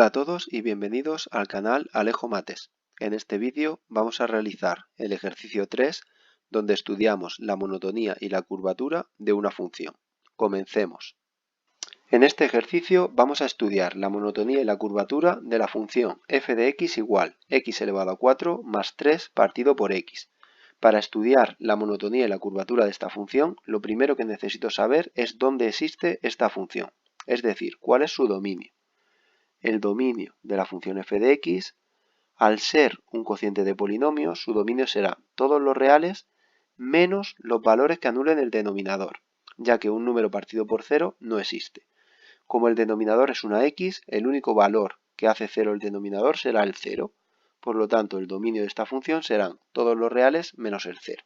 Hola a todos y bienvenidos al canal Alejo Mates. En este vídeo vamos a realizar el ejercicio 3 donde estudiamos la monotonía y la curvatura de una función. Comencemos. En este ejercicio vamos a estudiar la monotonía y la curvatura de la función f de x igual x elevado a 4 más 3 partido por x. Para estudiar la monotonía y la curvatura de esta función, lo primero que necesito saber es dónde existe esta función, es decir, cuál es su dominio. El dominio de la función f de x, al ser un cociente de polinomios, su dominio será todos los reales menos los valores que anulen el denominador, ya que un número partido por 0 no existe. Como el denominador es una x, el único valor que hace 0 el denominador será el 0. Por lo tanto, el dominio de esta función serán todos los reales menos el 0.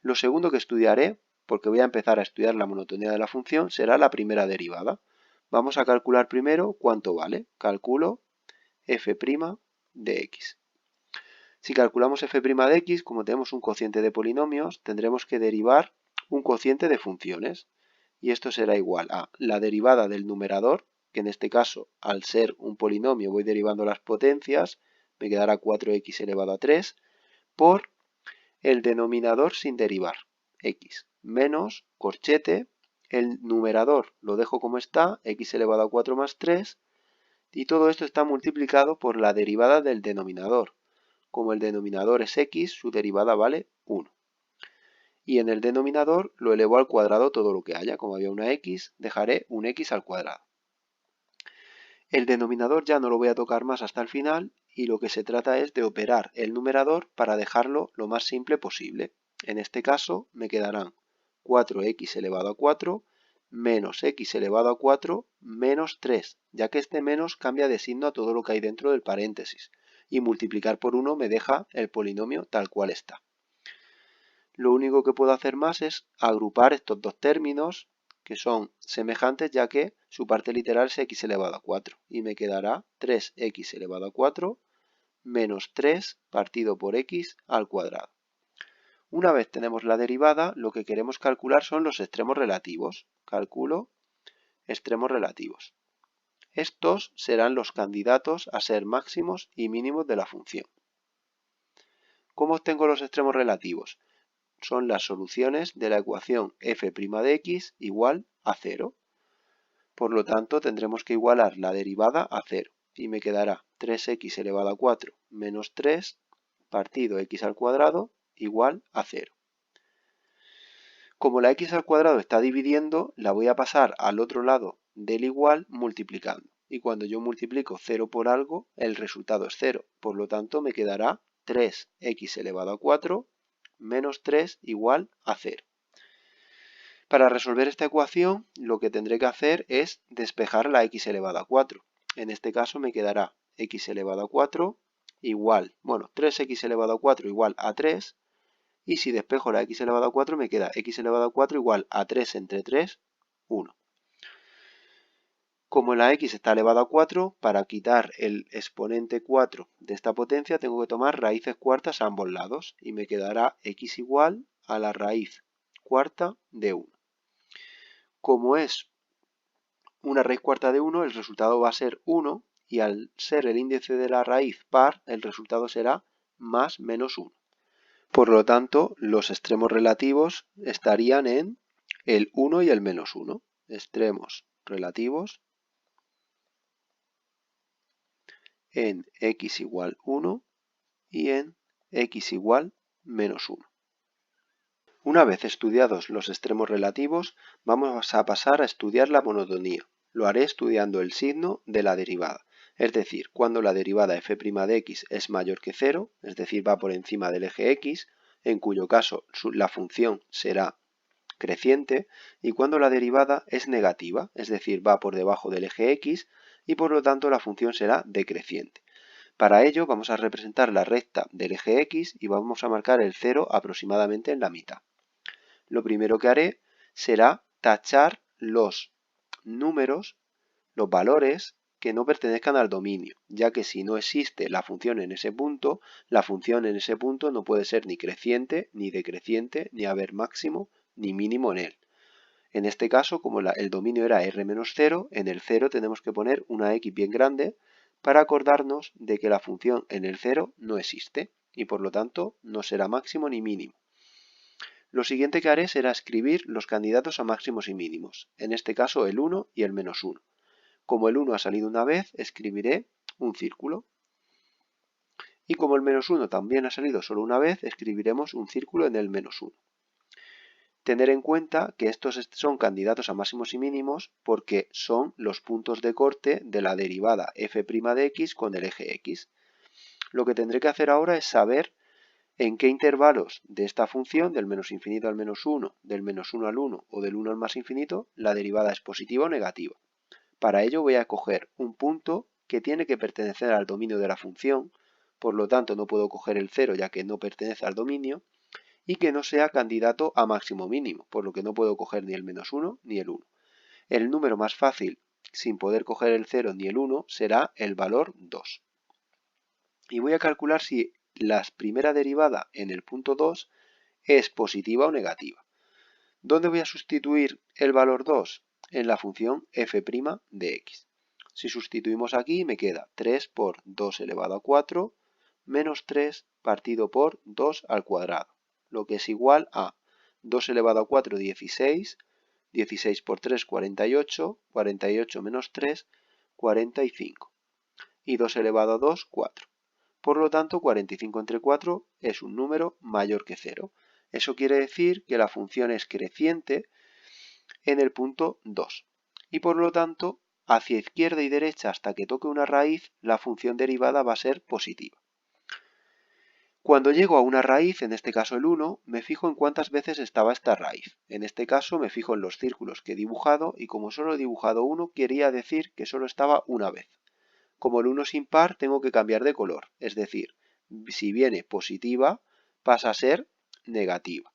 Lo segundo que estudiaré, porque voy a empezar a estudiar la monotonía de la función, será la primera derivada. Vamos a calcular primero cuánto vale. Calculo f' de x. Si calculamos f' de x, como tenemos un cociente de polinomios, tendremos que derivar un cociente de funciones. Y esto será igual a la derivada del numerador, que en este caso, al ser un polinomio, voy derivando las potencias, me quedará 4x elevado a 3, por el denominador sin derivar, x, menos corchete, el numerador lo dejo como está, x elevado a 4 más 3, y todo esto está multiplicado por la derivada del denominador. Como el denominador es x, su derivada vale 1. Y en el denominador lo elevo al cuadrado todo lo que haya. Como había una x, dejaré un x al cuadrado. El denominador ya no lo voy a tocar más hasta el final y lo que se trata es de operar el numerador para dejarlo lo más simple posible. En este caso me quedarán 4x elevado a 4 menos x elevado a 4 menos 3, ya que este menos cambia de signo a todo lo que hay dentro del paréntesis, y multiplicar por 1 me deja el polinomio tal cual está. Lo único que puedo hacer más es agrupar estos dos términos, que son semejantes ya que su parte literal es x elevado a 4, y me quedará 3x elevado a 4 menos 3 partido por x al cuadrado. Una vez tenemos la derivada, lo que queremos calcular son los extremos relativos. Calculo extremos relativos. Estos serán los candidatos a ser máximos y mínimos de la función. ¿Cómo obtengo los extremos relativos? Son las soluciones de la ecuación f' de x igual a 0. Por lo tanto, tendremos que igualar la derivada a 0 y me quedará 3x elevado a 4 menos 3 partido x al cuadrado igual a 0. Como la x al cuadrado está dividiendo, la voy a pasar al otro lado del igual multiplicando. Y cuando yo multiplico 0 por algo, el resultado es 0. Por lo tanto, me quedará 3x elevado a 4 menos 3 igual a 0. Para resolver esta ecuación, lo que tendré que hacer es despejar la x elevado a 4. En este caso me quedará x elevado a 4 igual, 3x elevado a 4 igual a 3. Y si despejo la x elevado a 4, me queda x elevado a 4 igual a 3 entre 3, 1. Como la x está elevada a 4, para quitar el exponente 4 de esta potencia, tengo que tomar raíces cuartas a ambos lados. Y me quedará x igual a la raíz cuarta de 1. Como es una raíz cuarta de 1, el resultado va a ser 1. Y al ser el índice de la raíz par, el resultado será más menos 1. Por lo tanto, los extremos relativos estarían en el 1 y el menos 1. Extremos relativos en x igual 1 y en x igual menos 1. Una vez estudiados los extremos relativos, vamos a pasar a estudiar la monotonía. Lo haré estudiando el signo de la derivada. Es decir, cuando la derivada f' de x es mayor que 0, es decir, va por encima del eje x, en cuyo caso la función será creciente, y cuando la derivada es negativa, es decir, va por debajo del eje x, y por lo tanto la función será decreciente. Para ello vamos a representar la recta del eje x y vamos a marcar el 0 aproximadamente en la mitad. Lo primero que haré será tachar los números, los valores que no pertenezcan al dominio, ya que si no existe la función en ese punto, la función en ese punto no puede ser ni creciente, ni decreciente, ni haber máximo, ni mínimo en él. En este caso, como el dominio era r-0, en el 0 tenemos que poner una x bien grande para acordarnos de que la función en el 0 no existe y por lo tanto no será máximo ni mínimo. Lo siguiente que haré será escribir los candidatos a máximos y mínimos, en este caso el 1 y el -1. Como el 1 ha salido una vez, escribiré un círculo. Y como el -1 también ha salido solo una vez, escribiremos un círculo en el -1. Tener en cuenta que estos son candidatos a máximos y mínimos porque son los puntos de corte de la derivada f' de x con el eje x. Lo que tendré que hacer ahora es saber en qué intervalos de esta función, del menos infinito al -1, del -1 al 1 o del 1 al más infinito, la derivada es positiva o negativa. Para ello voy a coger un punto que tiene que pertenecer al dominio de la función, por lo tanto no puedo coger el 0 ya que no pertenece al dominio, y que no sea candidato a máximo mínimo, por lo que no puedo coger ni el -1 ni el 1. El número más fácil, sin poder coger el 0 ni el 1, será el valor 2. Y voy a calcular si la primera derivada en el punto 2 es positiva o negativa. ¿Dónde voy a sustituir el valor 2? En la función f' de x. Si sustituimos aquí me queda 3 por 2 elevado a 4 menos 3 partido por 2 al cuadrado, lo que es igual a 2 elevado a 4, 16, 16 por 3, 48, 48 menos 3, 45, y 2 elevado a 2, 4. Por lo tanto, 45 entre 4 es un número mayor que 0. Eso quiere decir que la función es creciente en el punto 2. Y por lo tanto, hacia izquierda y derecha hasta que toque una raíz, la función derivada va a ser positiva. Cuando llego a una raíz, en este caso el 1, me fijo en cuántas veces estaba esta raíz. En este caso me fijo en los círculos que he dibujado y como solo he dibujado uno, quería decir que solo estaba una vez. Como el 1 es impar, tengo que cambiar de color, es decir, si viene positiva, pasa a ser negativa.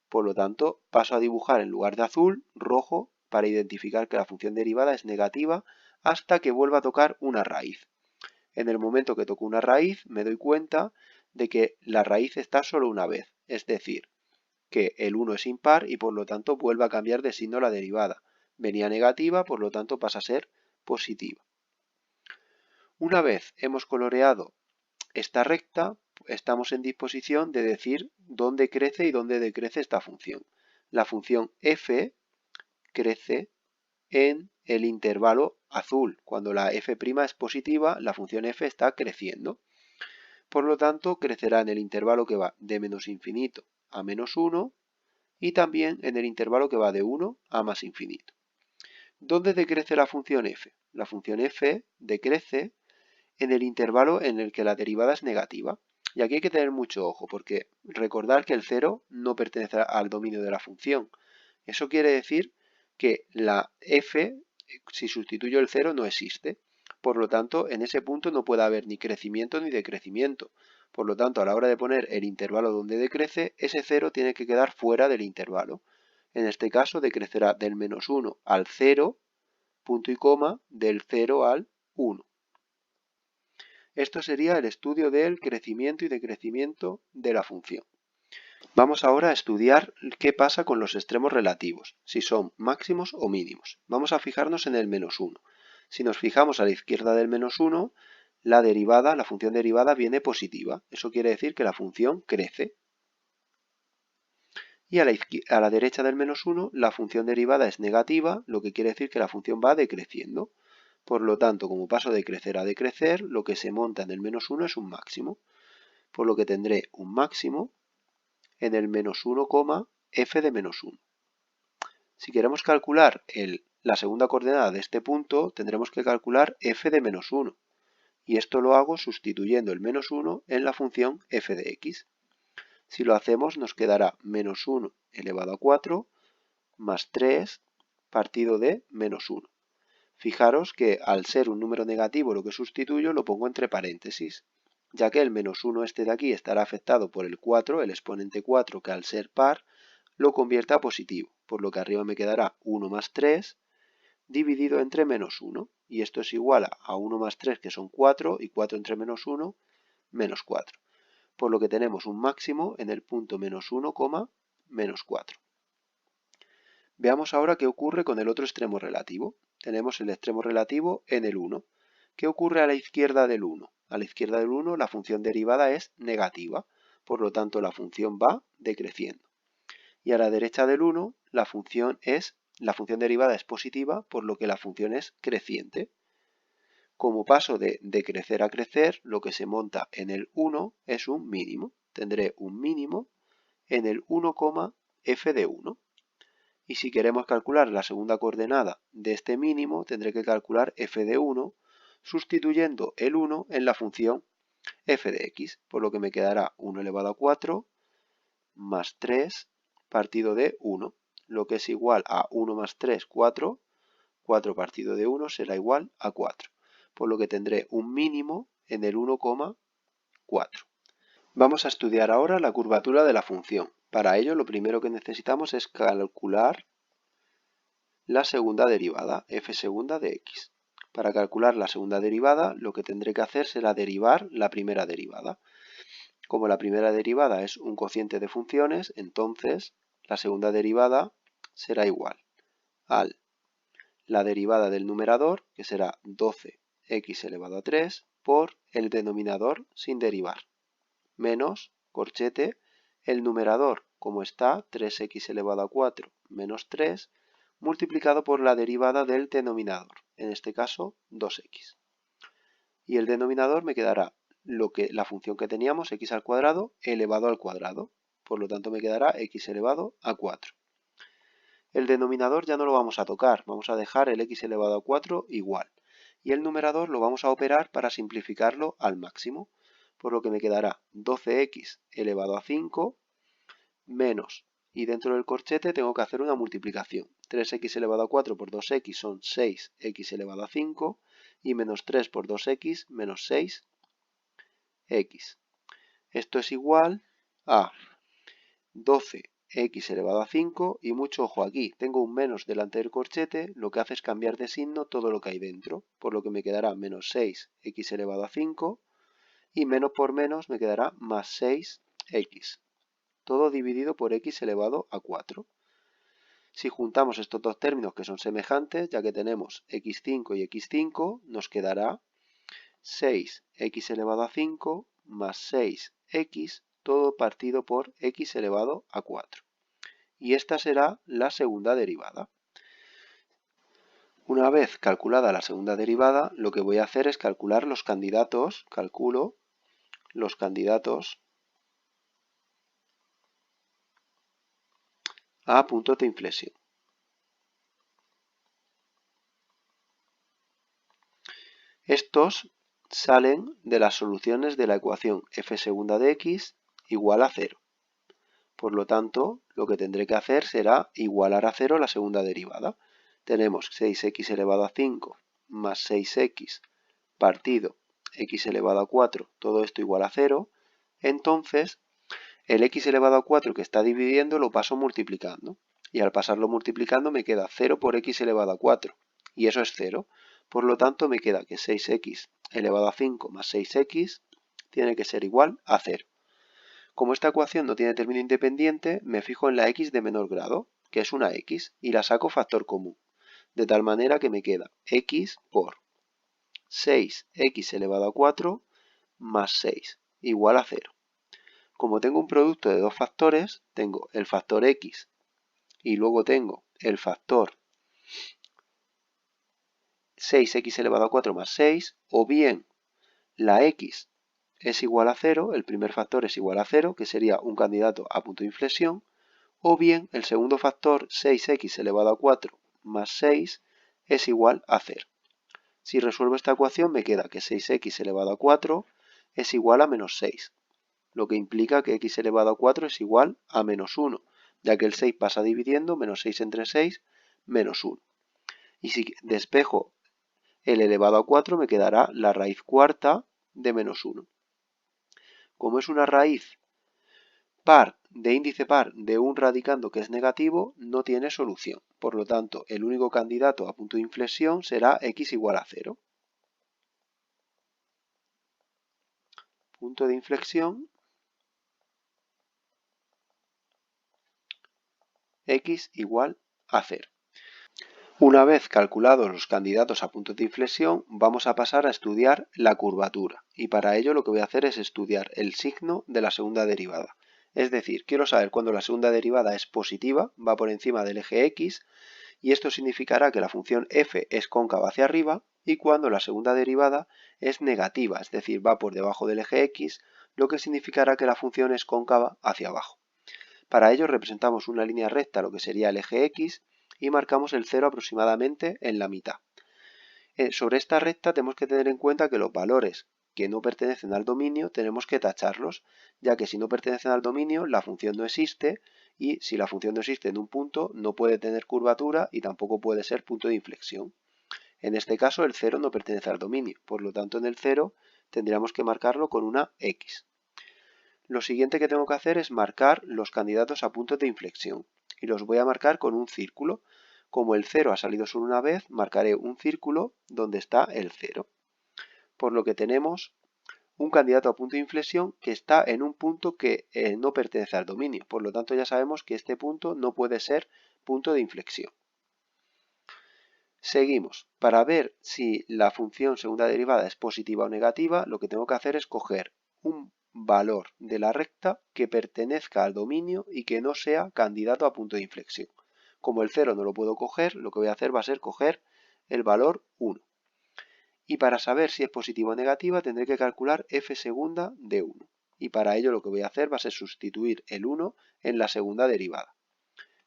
Por lo tanto, paso a dibujar en lugar de azul, rojo, para identificar que la función derivada es negativa hasta que vuelva a tocar una raíz. En el momento que toco una raíz, me doy cuenta de que la raíz está solo una vez, es decir, que el 1 es impar y por lo tanto vuelve a cambiar de signo la derivada. Venía negativa, por lo tanto pasa a ser positiva. Una vez hemos coloreado esta recta, estamos en disposición de decir dónde crece y dónde decrece esta función. La función f crece en el intervalo azul. Cuando la f' es positiva, la función f está creciendo. Por lo tanto, crecerá en el intervalo que va de menos infinito a menos 1 y también en el intervalo que va de 1 a más infinito. ¿Dónde decrece la función f? La función f decrece en el intervalo en el que la derivada es negativa. Y aquí hay que tener mucho ojo, porque recordar que el 0 no pertenece al dominio de la función. Eso quiere decir que la f, si sustituyo el 0, no existe. Por lo tanto, en ese punto no puede haber ni crecimiento ni decrecimiento. Por lo tanto, a la hora de poner el intervalo donde decrece, ese 0 tiene que quedar fuera del intervalo. En este caso, decrecerá del menos 1 al 0, punto y coma, del 0 al 1. Esto sería el estudio del crecimiento y decrecimiento de la función. Vamos ahora a estudiar qué pasa con los extremos relativos, si son máximos o mínimos. Vamos a fijarnos en el menos 1. Si nos fijamos a la izquierda del menos 1, la función derivada viene positiva. Eso quiere decir que la función crece. Y a la derecha del menos 1, la función derivada es negativa, lo que quiere decir que la función va decreciendo. Por lo tanto, como paso de crecer a decrecer, lo que se monta en el menos 1 es un máximo. Por lo que tendré un máximo en el menos 1, f de menos 1. Si queremos calcular la segunda coordenada de este punto, tendremos que calcular f de menos 1. Y esto lo hago sustituyendo el menos 1 en la función f de x. Si lo hacemos, nos quedará menos 1 elevado a 4 más 3 partido de menos 1. Fijaros que al ser un número negativo lo que sustituyo lo pongo entre paréntesis, ya que el menos 1 este de aquí estará afectado por el 4, el exponente 4, que al ser par lo convierte a positivo, por lo que arriba me quedará 1 más 3 dividido entre menos 1, y esto es igual a 1 más 3, que son 4, y 4 entre menos 1, menos 4. Por lo que tenemos un máximo en el punto menos 1, menos 4. Veamos ahora qué ocurre con el otro extremo relativo. Tenemos el extremo relativo en el 1. ¿Qué ocurre a la izquierda del 1? A la izquierda del 1 la función derivada es negativa, por lo tanto la función va decreciendo. Y a la derecha del 1 la función derivada es positiva, por lo que la función es creciente. Como paso de decrecer a crecer, lo que se monta en el 1 es un mínimo. Tendré un mínimo en el 1, f de 1. Y si queremos calcular la segunda coordenada de este mínimo, tendré que calcular f de 1 sustituyendo el 1 en la función f de x, por lo que me quedará 1 elevado a 4 más 3 partido de 1, lo que es igual a 1 más 3, 4, 4 partido de 1 será igual a 4, por lo que tendré un mínimo en el 1,4. Vamos a estudiar ahora la curvatura de la función. Para ello, lo primero que necesitamos es calcular la segunda derivada, f segunda de x. Para calcular la segunda derivada, lo que tendré que hacer será derivar la primera derivada. Como la primera derivada es un cociente de funciones, entonces la segunda derivada será igual a la derivada del numerador, que será 12x elevado a 3, por el denominador sin derivar, menos, corchete, el numerador, como está, 3x elevado a 4 menos 3, multiplicado por la derivada del denominador, en este caso 2x. Y el denominador me quedará la función que teníamos, x al cuadrado, elevado al cuadrado. Por lo tanto me quedará x elevado a 4. El denominador ya no lo vamos a tocar, vamos a dejar el x elevado a 4 igual. Y el numerador lo vamos a operar para simplificarlo al máximo, por lo que me quedará 12x elevado a 5 menos, y dentro del corchete tengo que hacer una multiplicación. 3x elevado a 4 por 2x son 6x elevado a 5, y menos 3 por 2x menos 6x. Esto es igual a 12x elevado a 5, y mucho ojo aquí, tengo un menos delante del corchete, lo que hace es cambiar de signo todo lo que hay dentro, por lo que me quedará menos 6x elevado a 5, y menos por menos me quedará más 6x, todo dividido por x elevado a 4. Si juntamos estos dos términos que son semejantes, ya que tenemos x5 y x5, nos quedará 6x elevado a 5 más 6x, todo partido por x elevado a 4. Y esta será la segunda derivada. Una vez calculada la segunda derivada, lo que voy a hacer es calcular los candidatos, calculo los candidatos a puntos de inflexión. Estos salen de las soluciones de la ecuación f segunda de x igual a 0. Por lo tanto, lo que tendré que hacer será igualar a 0 la segunda derivada. Tenemos 6x elevado a 5 más 6x partido x elevado a 4, todo esto igual a 0. Entonces, el x elevado a 4 que está dividiendo lo paso multiplicando. Y al pasarlo multiplicando me queda 0 por x elevado a 4. Y eso es 0. Por lo tanto, me queda que 6x elevado a 5 más 6x tiene que ser igual a 0. Como esta ecuación no tiene término independiente, me fijo en la x de menor grado, que es una x, y la saco factor común. De tal manera que me queda x por 6x elevado a 4 más 6 igual a 0. Como tengo un producto de dos factores, tengo el factor x y luego tengo el factor 6x elevado a 4 más 6, o bien la x es igual a 0, el primer factor es igual a 0, que sería un candidato a punto de inflexión, o bien el segundo factor, 6x elevado a 4 más 6, es igual a 0. Si resuelvo esta ecuación me queda que 6x elevado a 4 es igual a menos 6, lo que implica que x elevado a 4 es igual a menos 1, ya que el 6 pasa dividiendo, menos 6 entre 6, menos 1. Y si despejo el elevado a 4 me quedará la raíz cuarta de menos 1. Como es una raíz par de índice par de un radicando que es negativo, no tiene solución. Por lo tanto, el único candidato a punto de inflexión será x igual a 0. Punto de inflexión x igual a 0. Una vez calculados los candidatos a puntos de inflexión, vamos a pasar a estudiar la curvatura. Y para ello lo que voy a hacer es estudiar el signo de la segunda derivada. Es decir, quiero saber cuándo la segunda derivada es positiva, va por encima del eje x, y esto significará que la función f es cóncava hacia arriba, y cuando la segunda derivada es negativa, es decir, va por debajo del eje x, lo que significará que la función es cóncava hacia abajo. Para ello representamos una línea recta, lo que sería el eje x, y marcamos el 0 aproximadamente en la mitad. Sobre esta recta tenemos que tener en cuenta que los valores que no pertenecen al dominio tenemos que tacharlos, ya que si no pertenecen al dominio la función no existe, y si la función no existe en un punto no puede tener curvatura y tampoco puede ser punto de inflexión. En este caso el 0 no pertenece al dominio, por lo tanto en el 0 tendríamos que marcarlo con una x. Lo siguiente que tengo que hacer es marcar los candidatos a puntos de inflexión, y los voy a marcar con un círculo. Como el 0 ha salido solo una vez, marcaré un círculo donde está el 0. Por lo que tenemos un candidato a punto de inflexión que está en un punto que no pertenece al dominio. Por lo tanto ya sabemos que este punto no puede ser punto de inflexión. Seguimos. Para ver si la función segunda derivada es positiva o negativa, lo que tengo que hacer es coger un valor de la recta que pertenezca al dominio y que no sea candidato a punto de inflexión. Como el 0 no lo puedo coger, lo que voy a hacer va a ser coger el valor 1. Y para saber si es positiva o negativa tendré que calcular f segunda de 1. Y para ello lo que voy a hacer va a ser sustituir el 1 en la segunda derivada.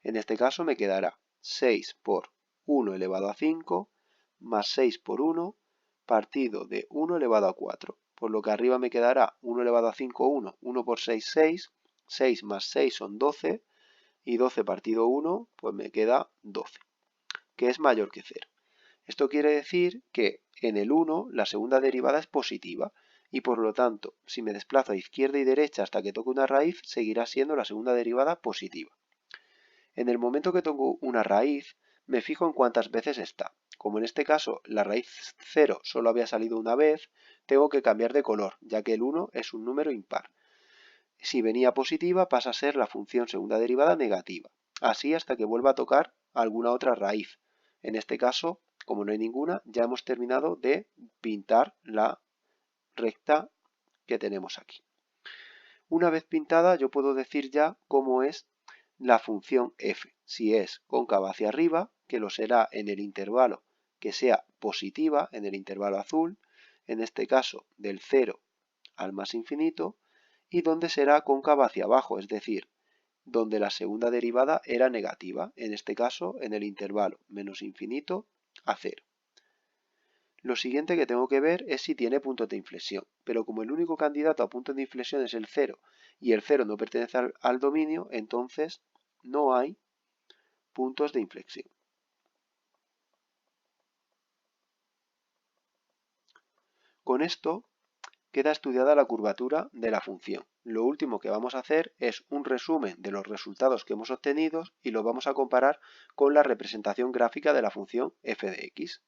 En este caso me quedará 6 por 1 elevado a 5 más 6 por 1 partido de 1 elevado a 4. Por lo que arriba me quedará 1 elevado a 5, 1, 1 por 6, 6, 6 más 6 son 12, y 12 partido 1, pues me queda 12, que es mayor que 0. Esto quiere decir que en el 1 la segunda derivada es positiva, y por lo tanto, si me desplazo a izquierda y derecha hasta que toque una raíz, seguirá siendo la segunda derivada positiva. En el momento que toco una raíz, me fijo en cuántas veces está. Como en este caso la raíz 0 solo había salido una vez, tengo que cambiar de color, ya que el 1 es un número impar. Si venía positiva pasa a ser la función segunda derivada negativa, así hasta que vuelva a tocar alguna otra raíz. En este caso, como no hay ninguna, ya hemos terminado de pintar la recta que tenemos aquí. Una vez pintada yo puedo decir ya cómo es la función f, si es cóncava hacia arriba, que lo será en el intervalo que sea positiva, en el intervalo azul, en este caso del 0 al más infinito, y donde será cóncava hacia abajo, es decir, donde la segunda derivada era negativa, en este caso en el intervalo menos infinito a 0. Lo siguiente que tengo que ver es si tiene puntos de inflexión, pero como el único candidato a puntos de inflexión es el 0 y el 0 no pertenece al dominio, entonces no hay puntos de inflexión. Con esto queda estudiada la curvatura de la función. Lo último que vamos a hacer es un resumen de los resultados que hemos obtenido y lo vamos a comparar con la representación gráfica de la función f de x.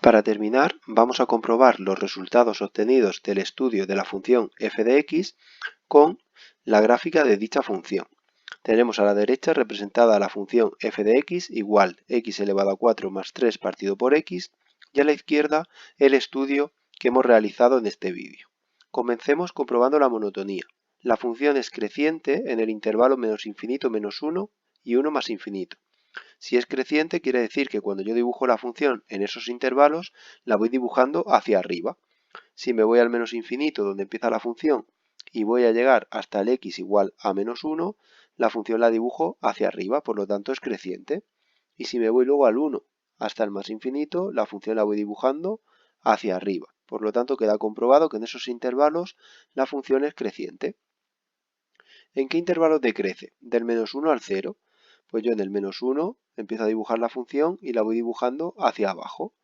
Para terminar, vamos a comprobar los resultados obtenidos del estudio de la función f de x con la gráfica de dicha función. Tenemos a la derecha representada la función f de x igual x elevado a 4 más 3 partido por x, y a la izquierda el estudio que hemos realizado en este vídeo. Comencemos comprobando la monotonía. La función es creciente en el intervalo menos infinito menos 1 y 1 más infinito. Si es creciente quiere decir que cuando yo dibujo la función en esos intervalos la voy dibujando hacia arriba. Si me voy al menos infinito donde empieza la función y voy a llegar hasta el x igual a menos 1, la función la dibujo hacia arriba, por lo tanto es creciente. Y si me voy luego al 1 hasta el más infinito, la función la voy dibujando hacia arriba. Por lo tanto queda comprobado que en esos intervalos la función es creciente. ¿En qué intervalo decrece? Del menos 1 al 0. Pues yo en el menos 1 empiezo a dibujar la función y la voy dibujando hacia abajo.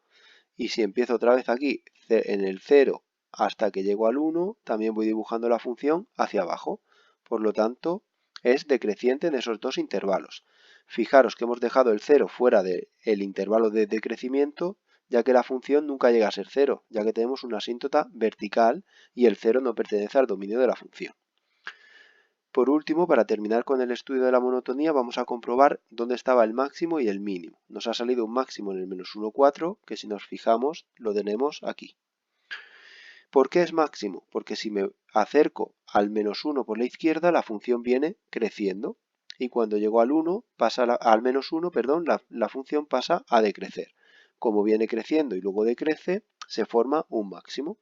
Y si empiezo otra vez aquí en el 0 hasta que llego al 1, también voy dibujando la función hacia abajo. Por lo tanto, es decreciente en esos dos intervalos. Fijaros que hemos dejado el 0 fuera del intervalo de decrecimiento, ya que la función nunca llega a ser 0, ya que tenemos una asíntota vertical y el 0 no pertenece al dominio de la función. Por último, para terminar con el estudio de la monotonía, vamos a comprobar dónde estaba el máximo y el mínimo. Nos ha salido un máximo en el menos 1,4, que si nos fijamos lo tenemos aquí. ¿Por qué es máximo? Porque si me acerco al menos 1 por la izquierda, la función viene creciendo. Y cuando llego al 1, al menos 1, perdón, la función pasa a decrecer. Como viene creciendo y luego decrece, se forma un máximo.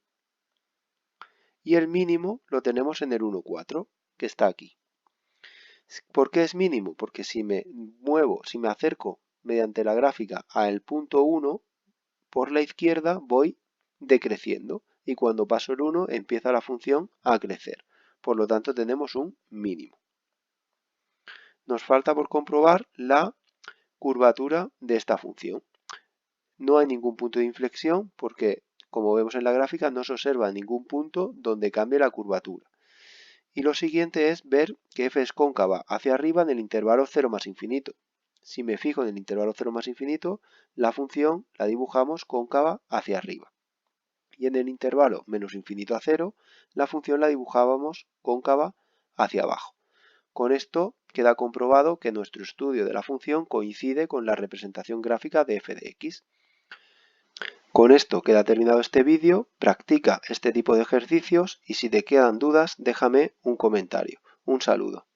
Y el mínimo lo tenemos en el 1,4, que está aquí. ¿Por qué es mínimo? Porque si me acerco mediante la gráfica al punto 1, por la izquierda voy decreciendo y cuando paso el 1 empieza la función a crecer. Por lo tanto tenemos un mínimo. Nos falta por comprobar la curvatura de esta función. No hay ningún punto de inflexión porque, como vemos en la gráfica, no se observa ningún punto donde cambie la curvatura. Y lo siguiente es ver que f es cóncava hacia arriba en el intervalo 0 más infinito. Si me fijo en el intervalo 0 más infinito, la función la dibujamos cóncava hacia arriba. Y en el intervalo menos infinito a 0, la función la dibujábamos cóncava hacia abajo. Con esto queda comprobado que nuestro estudio de la función coincide con la representación gráfica de f de x. Con esto queda terminado este vídeo, practica este tipo de ejercicios y si te quedan dudas déjame un comentario. Un saludo.